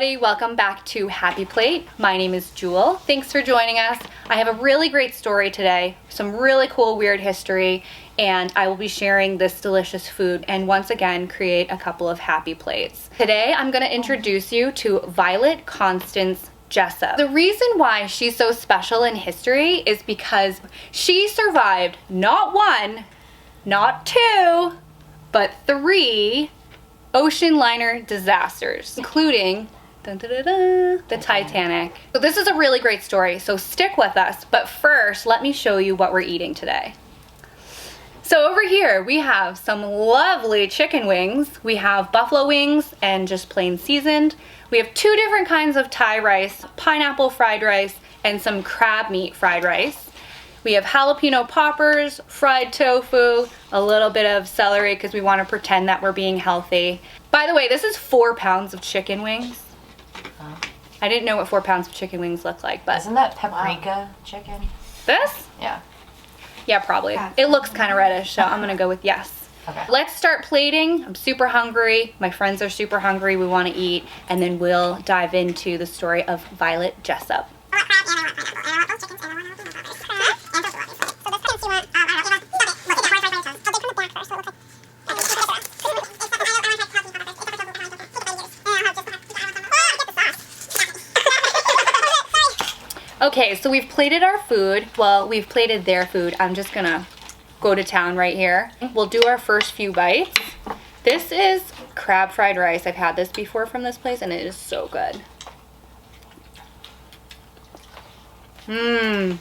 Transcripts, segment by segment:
everybody, welcome back to Happy Plate. My name is Jewel. Thanks for joining us. I have a really great story today, some really cool weird history, and I will be sharing this delicious food and once again create a couple of happy plates. Today I'm going to introduce you to Violet Jessop. The reason why she's so special in history is because she survived not one, not two, but three ocean liner disasters, including the Titanic. So this is a really great story, so stick with us. But first, let me show you what we're eating today. So over here, we have some lovely chicken wings. We have buffalo wings and just plain seasoned. We have two different kinds of Thai rice, pineapple fried rice, and some crab meat fried rice. We have jalapeno poppers, fried tofu, a little bit of celery because we want to pretend that we're being healthy. By the way, this is 4 pounds of chicken wings. I didn't know what 4 pounds of chicken wings look like, but... Isn't that paprika chicken? This? Yeah. Yeah, probably. It looks kind of reddish, so I'm going to go with yes. Okay. Let's start plating. I'm super hungry. My friends are super hungry. We want to eat. And then we'll dive into the story of Violet Jessop. Okay, so we've plated our food. Well, we've plated their food. I'm just gonna go to town right here. We'll do our first few bites. This is crab fried rice. I've had this before from this place and it is so good. And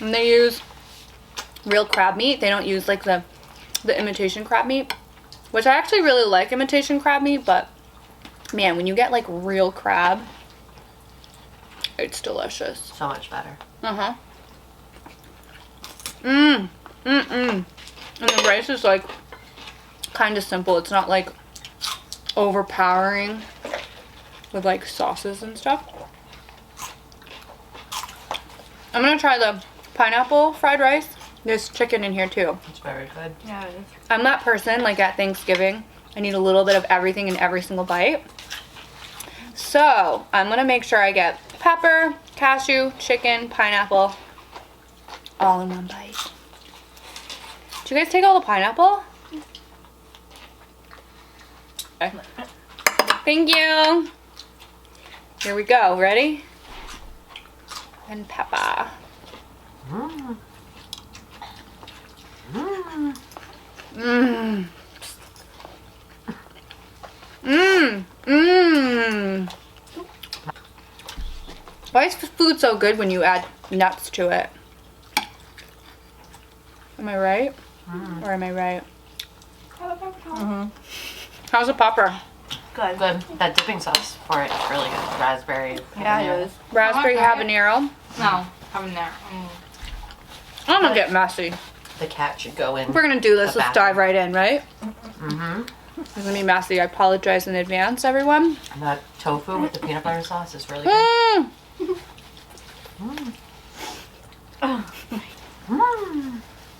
they use real crab meat. They don't use like the imitation crab meat, which I actually really like imitation crab meat, but man, when you get like real crab, it's delicious. So much better. And the rice is like kind of simple. It's not like overpowering with like sauces and stuff. I'm gonna try the pineapple fried rice. There's chicken in here too. It's very good. Yeah, it is. I'm that person, like at Thanksgiving, I need a little bit of everything in every single bite. So I'm gonna make sure I get pepper, cashew, chicken, pineapple, all in one bite. Did you guys take all the pineapple? Okay. Thank you. Here we go. Ready? And pepper. Mmm. Mmm. Mmm. Mmm. Why is food so good when you add nuts to it? Am I right? Or am I right? How's the popper? Good. Good. That dipping sauce for it is really good. Raspberry. Yeah, it is. Raspberry habanero. No, I'm there. I'm gonna get messy. The cat should go in. If we're gonna do this, the let's bathroom. dive right in, right? Mm-hmm. It's gonna be messy. I apologize in advance, everyone. And that tofu with the peanut butter sauce is really good.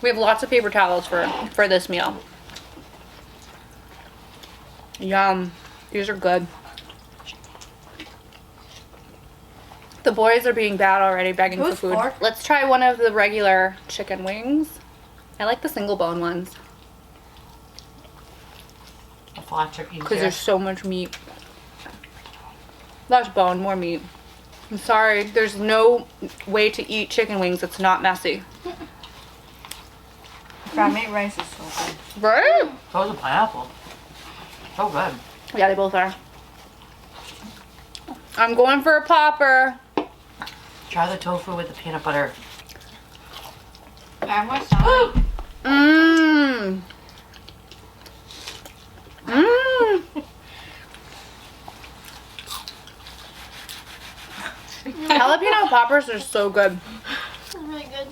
We have lots of paper towels for this meal. Yum. These are good. The boys are being bad already, begging for Who's food. pork? Let's try one of the regular chicken wings. I like the single bone ones The flats are easier. because there's so much meat. Less bone, more meat. I'm sorry, there's no way to eat chicken wings that's not messy. Crab meat rice is so good. Right? So is the pineapple. So good. Yeah, they both are. I'm going for a popper. Try the tofu with the peanut butter. I want some. Mmm. Mmm. Jalapeno poppers are so good. It's really good.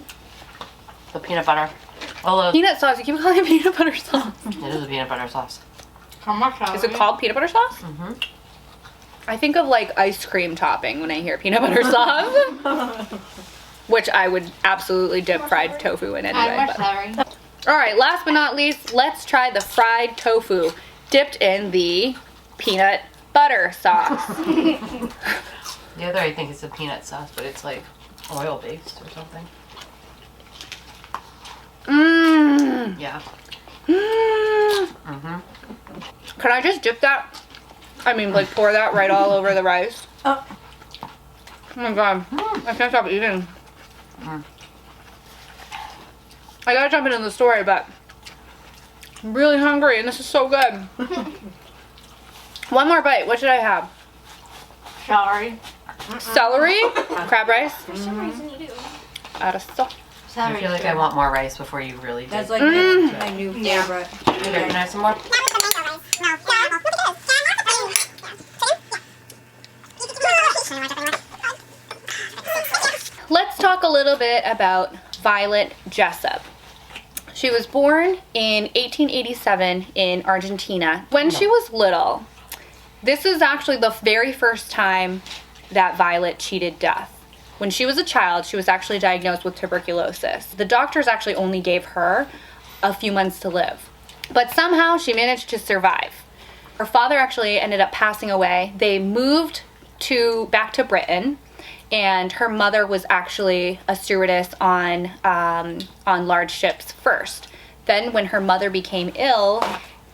The peanut butter. Although Peanut sauce. You keep calling it peanut butter sauce. it is a peanut butter sauce. How much Is it called peanut butter sauce? Mm-hmm. I think of like ice cream topping when I hear peanut butter sauce. Which I would absolutely dip fried tofu in anyway. I'm but- sorry. All right, last but not least, let's try the fried tofu dipped in the peanut butter sauce. The other, I think, is a peanut sauce, but it's like oil based or something. Mmm. Yeah. Mmm. Mm-hmm. Can I just dip that? I mean, like pour that right all over the rice. Oh. Oh my god, I can't stop eating. Mm. I gotta jump into the story, but I'm really hungry and this is so good. One more bite. What should I have? Celery. Celery? Crab rice? For some reason you do. Arasso. I feel like I want more rice before you really do. That's like my new favorite. Here, can I have some more? Let's talk a little bit about Violet Jessop. She was born in 1887 in Argentina. When she was little, this is actually the very first time that Violet cheated death. When she was a child, she was actually diagnosed with tuberculosis. The doctors actually only gave her a few months to live, but somehow she managed to survive. Her father actually ended up passing away. They moved back to Britain, and her mother was actually a stewardess on large ships first. Then when her mother became ill,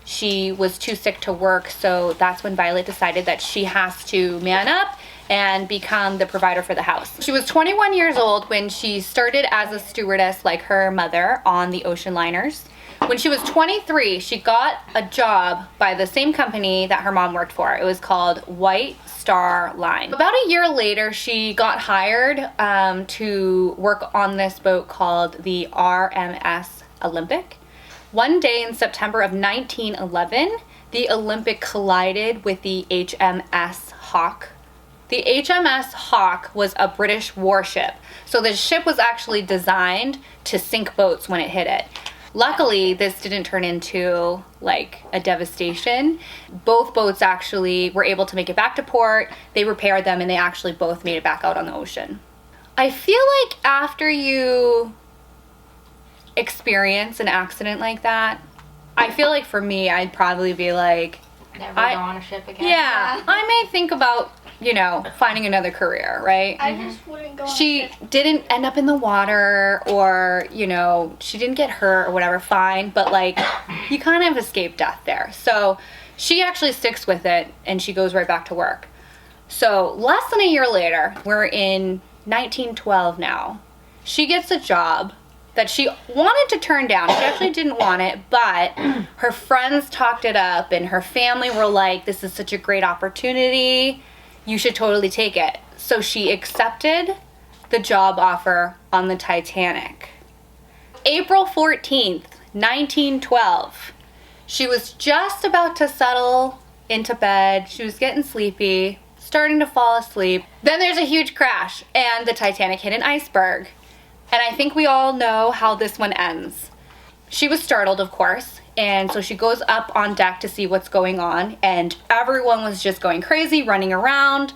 she was too sick to work, so that's when Violet decided that she has to man up and become the provider for the house. She was 21 years old when she started as a stewardess like her mother on the ocean liners. When she was 23, she got a job by the same company that her mom worked for. It was called White Star Line. About a year later, she got hired to work on this boat called the RMS Olympic. One day in September of 1911, the Olympic collided with the HMS Hawke. The HMS Hawke was a British warship, so the ship was actually designed to sink boats when it hit it. Luckily, this didn't turn into like a devastation. Both boats actually were able to make it back to port. They repaired them and they actually both made it back out on the ocean. I feel like after you experience an accident like that, I feel like for me, I'd probably be like, Never go on a ship again. yeah, I may think about, finding another career, right? I just wouldn't go on a She ship. didn't end up in the water or, she didn't get hurt or whatever, fine. But like, you kind of escape death there. So she actually sticks with it and she goes right back to work. So less than a year later, we're in 1912 now. She gets a job that she wanted to turn down. She actually didn't want it, but her friends talked it up and her family were like, this is such a great opportunity. You should totally take it. So she accepted the job offer on the Titanic. April 14th, 1912. She was just about to settle into bed. She was getting sleepy, starting to fall asleep. Then there's a huge crash and the Titanic hit an iceberg. And I think we all know how this one ends. She was startled, of course, and so she goes up on deck to see what's going on, and everyone was just going crazy, running around.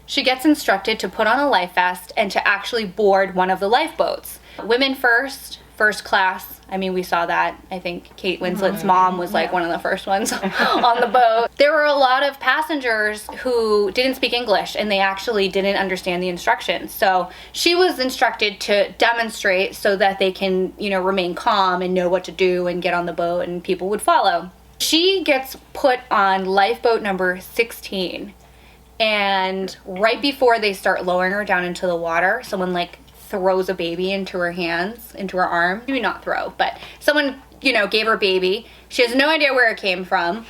She gets instructed to put on a life vest and to actually board one of the lifeboats. Women first class. I mean, we saw that. I think Kate Winslet's mom was like one of the first ones on the boat. There were a lot of passengers who didn't speak English and they actually didn't understand the instructions. So she was instructed to demonstrate so that they can, remain calm and know what to do and get on the boat and people would follow. She gets put on lifeboat number 16 and right before they start lowering her down into the water, someone throws a baby into her hands, into her arm. Maybe not throw, but someone, gave her a baby. She has no idea where it came from.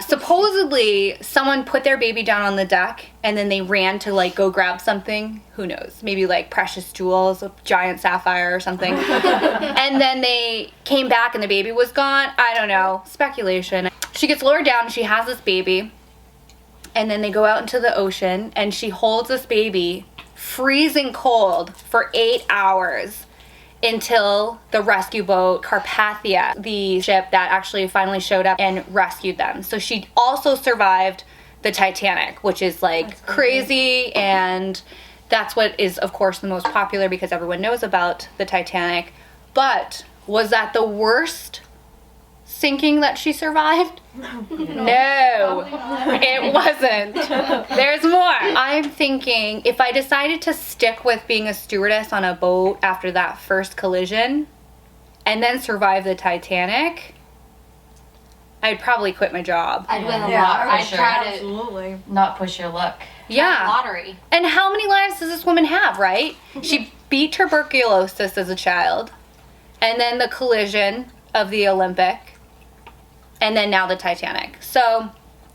Supposedly, someone put their baby down on the deck and then they ran to go grab something. Who knows? Maybe precious jewels, a giant sapphire or something. And then they came back and the baby was gone. I don't know. Speculation. She gets lowered down. She has this baby. And then they go out into the ocean and she holds this baby freezing cold for 8 hours until the rescue boat Carpathia, the ship that actually finally showed up and rescued them. So she also survived the Titanic, which is crazy, and that's what is of course the most popular because everyone knows about the Titanic. But was that the worst sinking that she survived? No, it wasn't. There's more. I'm thinking if I decided to stick with being a stewardess on a boat after that first collision and then survive the Titanic, I'd probably quit my job. I'd win a Yeah, lot. for I'd sure. try to Absolutely. Not push your luck. Yeah. lottery. And how many lives does this woman have, right? She beat tuberculosis as a child, and then the collision of the Olympic, and then now the Titanic. So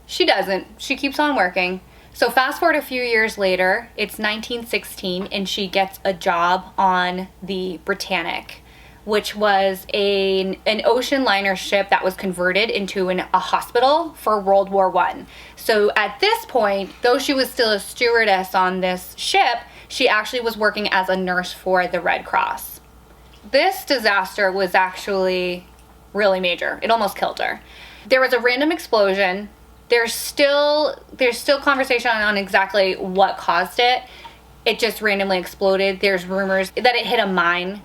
she doesn't. She keeps on working. So fast forward a few years later, it's 1916, and she gets a job on the Britannic, which was an ocean liner ship that was converted into a hospital for World War I. So at this point, though she was still a stewardess on this ship, she actually was working as a nurse for the Red Cross. This disaster was actually really major. It almost killed her. There was a random explosion. There's still conversation on exactly what caused it. It just randomly exploded. There's rumors that it hit a mine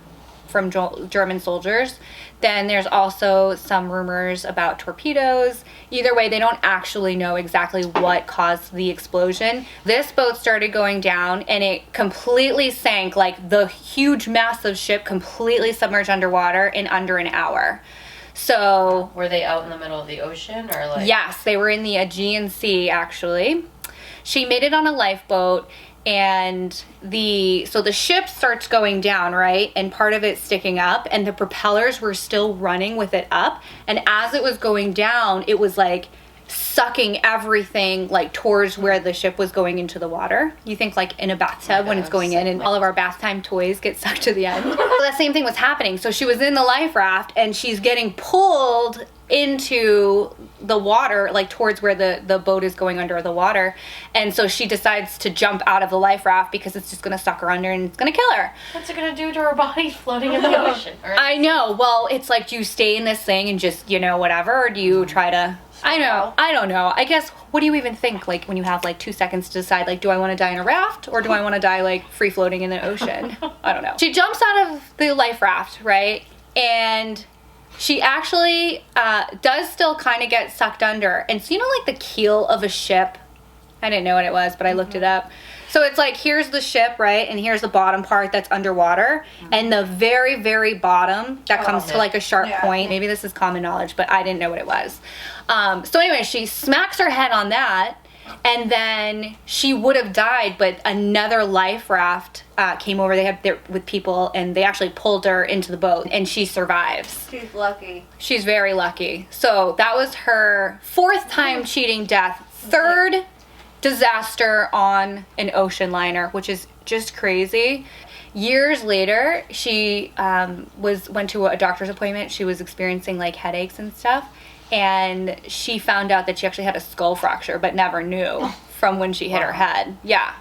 from German soldiers. Then there's also some rumors about torpedoes. Either way, they don't actually know exactly what caused the explosion. This boat started going down and it completely sank, like the huge massive ship completely submerged underwater in under an hour. So Were they out in the middle of the ocean or like? yes, they were in the Aegean Sea actually. She made it on a lifeboat, and the ship starts going down, right? And part of it sticking up, and the propellers were still running with it up. And as it was going down, it was like sucking everything like towards where the ship was going into the water. You think like in a bathtub when it's going in, and all of our bath time toys get sucked to the end. So that same thing was happening. So she was in the life raft and she's getting pulled into the water, like towards where the boat is going under the water. And so she decides to jump out of the life raft because it's just gonna suck her under and it's gonna kill her. What's it gonna do to her body floating in the ocean? Or I know. Well, it's like, do you stay in this thing and just, whatever, or do you try to... I don't know. I guess, what do you even think, like, when you have, like, 2 seconds to decide, like, do I want to die in a raft, or do I want to die, like, free-floating in the ocean? I don't know. She jumps out of the life raft, right? And she actually does still kind of get sucked under. And so, like, the keel of a ship? I didn't know what it was, but I looked it up. So it's like, here's the ship, right? And here's the bottom part that's underwater. And the very, very bottom that comes to like a sharp point. Maybe this is common knowledge, but I didn't know what it was. So anyway, she smacks her head on that. And then she would have died, but another life raft came over. They had there with people, and they actually pulled her into the boat, and she survives. She's lucky. She's very lucky. So that was her 4th time cheating death. 3rd disaster on an ocean liner, which is just crazy. Years later, she went to a doctor's appointment. She was experiencing like headaches and stuff, and she found out that she actually had a skull fracture, but never knew from when she hit her head. Yeah.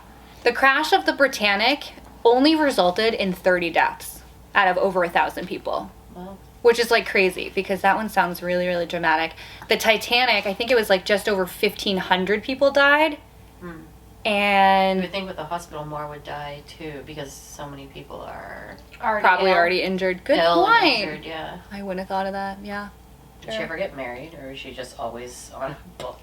The crash of the Britannic only resulted in 30 deaths out of over 1,000 people. Wow. Which is like crazy, because that one sounds really, really dramatic. The Titanic, I think it was like just over 1,500 people died. And You would think with the hospital more would die too, because so many people are probably already injured. Good ill point. and injured, yeah. I wouldn't have thought of that. Yeah. Did she ever get married, or is she just always on a boat?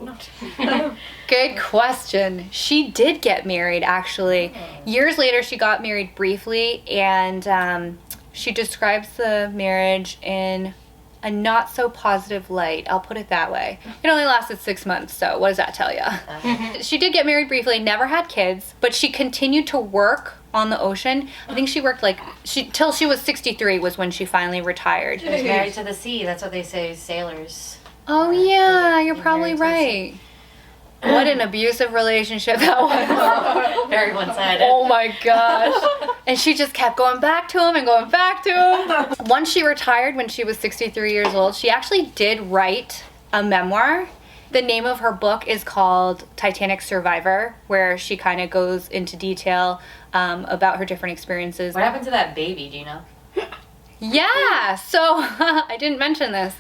Good question. She did get married, actually. Years later, she got married briefly, and she describes the marriage in a not so positive light. I'll put it that way. It only lasted 6 months, so what does that tell you? She did get married briefly, never had kids, but she continued to work on the ocean. I think she worked till she was 63 was when she finally retired. She was married to the sea. That's what they say, sailors. Oh yeah, you're Be probably married to right. What an abusive relationship that was. Very one-sided. Oh my gosh. And she just kept going back to him and going back to him. Once she retired, when she was 63 years old, she actually did write a memoir. The name of her book is called Titanic Survivor, where she kind of goes into detail about her different experiences. What happened to that baby, do you know? Yeah, so I didn't mention this.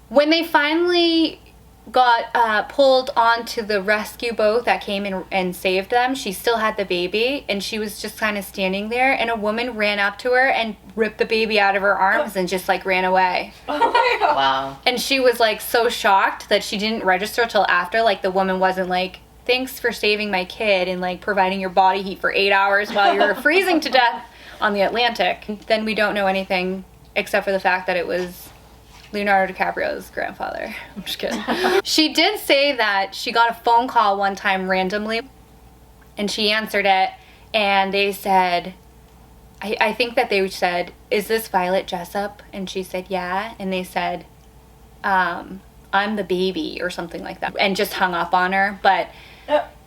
When they finally got pulled onto the rescue boat that came in and saved them, she still had the baby, and she was just kind of standing there, and a woman ran up to her and ripped the baby out of her arms and just, like, ran away. Oh my God. Wow. And she was, like, so shocked that she didn't register till after. Like, the woman wasn't like, thanks for saving my kid and, like, providing your body heat for 8 hours while you were freezing to death on the Atlantic. Then we don't know anything except for the fact that it was Leonardo DiCaprio's grandfather. I'm just kidding. She did say that she got a phone call one time randomly, and she answered it, and they said, I think that they said, is this Violet Jessop? And she said, yeah. And they said, I'm the baby, or something like that, and just hung up on her. But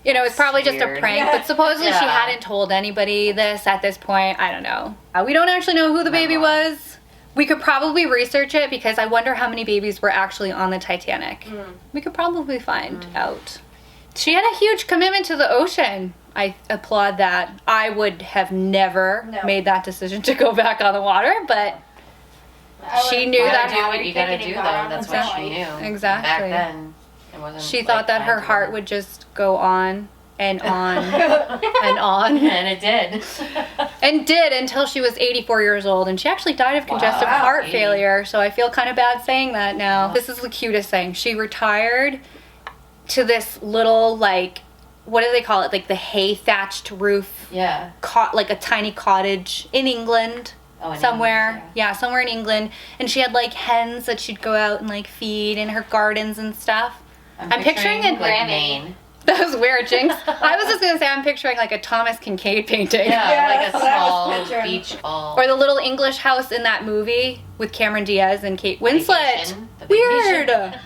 you know, it's probably just a Weird. prank, Yeah. but supposedly she hadn't told anybody this at this point. I don't know. We don't actually know who the baby was. We could probably research it, because I wonder how many babies were actually on the Titanic. We could probably find out. She had a huge commitment to the ocean. I applaud that. I would have never made that decision to go back on the water, but she knew You that. gotta do what you gotta do, though. That's what she knew. Exactly. Back then, it wasn't. She like, thought that her time to heart work. would just go on and on and on. And it did. And did, until she was 84 years old. And she actually died of congestive Wow. heart 80. failure. So I feel kind of bad saying that now. This is the cutest thing. She retired to this little, like, what do they call it? Like the hay thatched roof, Yeah. like a tiny cottage in England. Oh, in Somewhere. England, Yeah, somewhere in England. And she had, like, hens that she'd go out and, like, feed in her gardens and stuff. I'm picturing a like granny. Maine. That was weird, Jinx. I was just gonna say I'm picturing like a Thomas Kincaid painting. Yeah, Yeah, like a that's what I was small picturing. beach ball. Or the little English house in that movie with Cameron Diaz and Kate Winslet. Vacation. The Weird. vacation.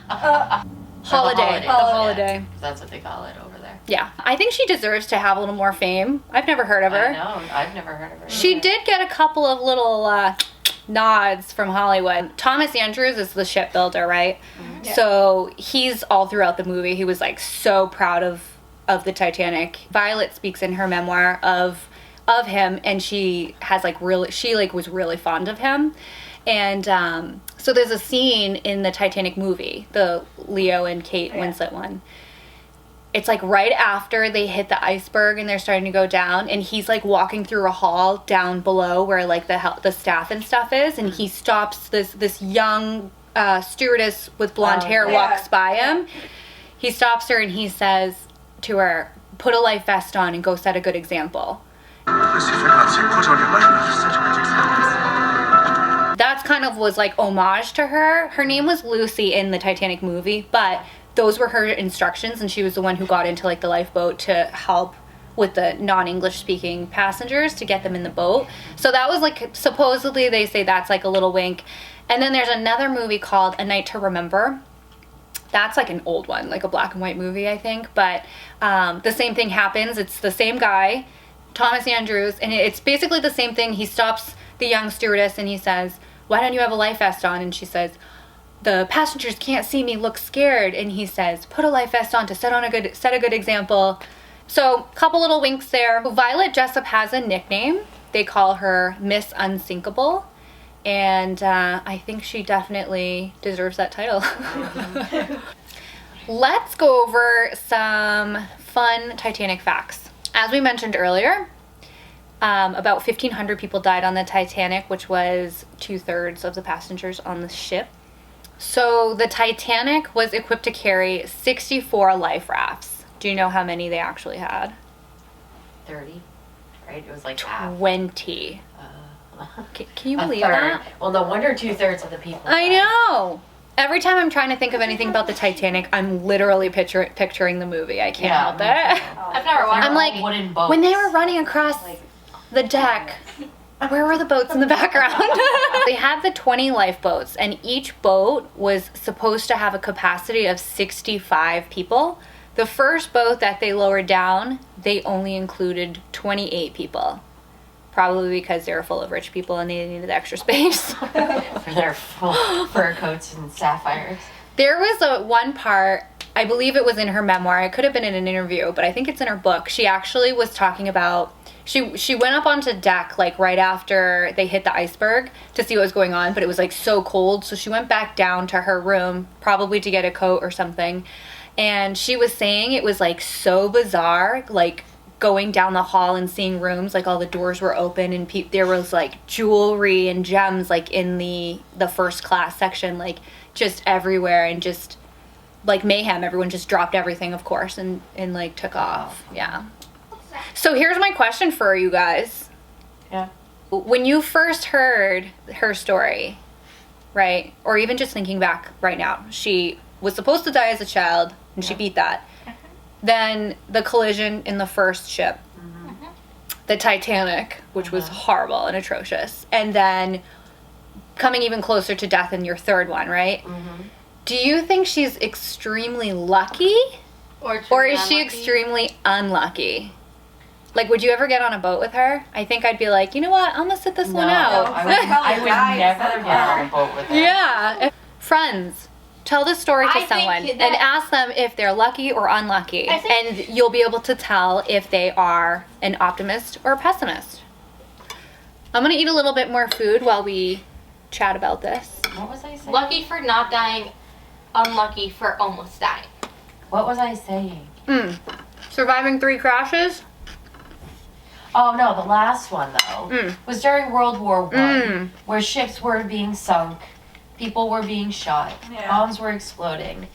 Holiday. The holiday. That's what they call it over there. Yeah. I think she deserves to have a little more fame. I've never heard of her. I know. I've never heard of her. She either. did get a couple of little nods from Hollywood. Thomas Andrews is the shipbuilder, right? Yeah. So he's all throughout the movie. He was like so proud of the Titanic. Violet speaks in her memoir of him, and she has like was really fond of him. And so there's a scene in the Titanic movie, the Leo and Kate Winslet one. It's like right after they hit the iceberg and they're starting to go down, and he's like walking through a hall down below where like the staff and stuff is, and he stops this young stewardess with blonde hair walks by him. He stops her and he says to her, "Put a life vest on and go set a good example." Lucy, for God's sake, put on your life vest. Such a good example. That's kind of was like homage to her. Her name was Lucy in the Titanic movie, but those were her instructions, and she was the one who got into like the lifeboat to help with the non-English speaking passengers to get them in the boat. So that was like, supposedly they say that's like a little wink. And then there's another movie called A Night to Remember. That's like an old one, like a black and white movie, I think. But the same thing happens. It's the same guy, Thomas Andrews, and it's basically the same thing. He stops the young stewardess and he says, "Why don't you have a life vest on?" And she says, "The passengers can't see me look scared." And he says, "Put a life vest on to set a good example." So, couple little winks there. Violet Jessop has a nickname. They call her Miss Unsinkable. And I think she definitely deserves that title. Let's go over some fun Titanic facts. As we mentioned earlier, about 1,500 people died on the Titanic, which was 2/3 of the passengers on the ship. So the Titanic was equipped to carry 64 life rafts. Do you know how many they actually had? 30, right? It was like half. 20. Can you A believe third. that? Well, no wonder 2/3 of the people. I died. know. Every time I'm trying to think of anything about the Titanic, I'm literally picturing the movie. I can't help me it. too. I've never watched I'm All like, wooden boats. when they were running across the deck, where were the boats in the background? They had the 20 lifeboats, and each boat was supposed to have a capacity of 65 people. The first boat that they lowered down, they only included 28 people. Probably because they were full of rich people and they needed extra space. for their full fur coats and sapphires. There was one part, I believe it was in her memoir, it could have been in an interview, but I think it's in her book. She actually was talking about She went up onto deck like right after they hit the iceberg to see what was going on, but it was like so cold, so she went back down to her room probably to get a coat or something. And she was saying it was like so bizarre, like going down the hall and seeing rooms, like all the doors were open and there was like jewelry and gems like in the first class section, like just everywhere, and just like mayhem. Everyone just dropped everything, of course, and like took off. Yeah. So here's my question for you guys. Yeah. When you first heard her story, right, or even just thinking back right now, she was supposed to die as a child, and she beat that. Then the collision in the first ship, the Titanic, which was horrible and atrocious, and then coming even closer to death in your third one, right? Do you think she's extremely lucky, or is she extremely unlucky? Like, would you ever get on a boat with her? I think I'd be like, you know what? I'm gonna sit this one out. I would never get on a boat with her. Yeah. Friends, tell this story to I someone think and that- ask them if they're lucky or unlucky. I think- And you'll be able to tell if they are an optimist or a pessimist. I'm gonna eat a little bit more food while we chat about this. What was I saying? Lucky for not dying, unlucky for almost dying. What was I saying? Surviving 3 crashes? Oh no, the last one though was during World War I, where ships were being sunk, people were being shot, bombs were exploding.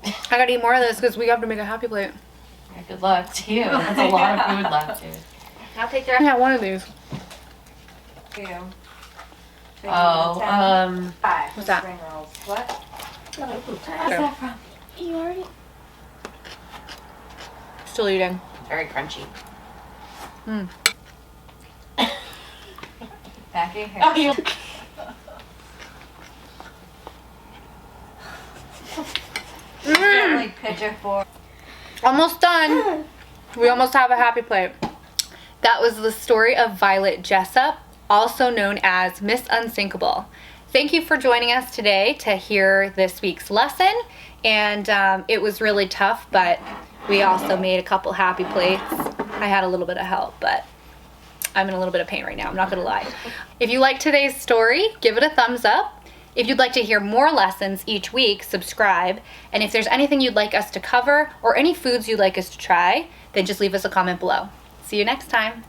I gotta eat more of this because we have to make a happy plate. Yeah, good luck to you. That's a lot of food left, dude. I'll take the rest. Yeah, one of these. Oh, What's that? Spring rolls. What? Where's that from? You already? Still eating. very crunchy. Back in here. Oh, you. Like picture for. Almost done. We almost have a happy plate. That was the story of Violet Jessop, also known as Miss Unsinkable. Thank you for joining us today to hear this week's lesson. And it was really tough, but we also made a couple happy plates. I had a little bit of help, but I'm in a little bit of pain right now, I'm not gonna lie. If you like today's story, give it a thumbs up. If you'd like to hear more lessons each week, subscribe. And if there's anything you'd like us to cover or any foods you'd like us to try, then just leave us a comment below. See you next time.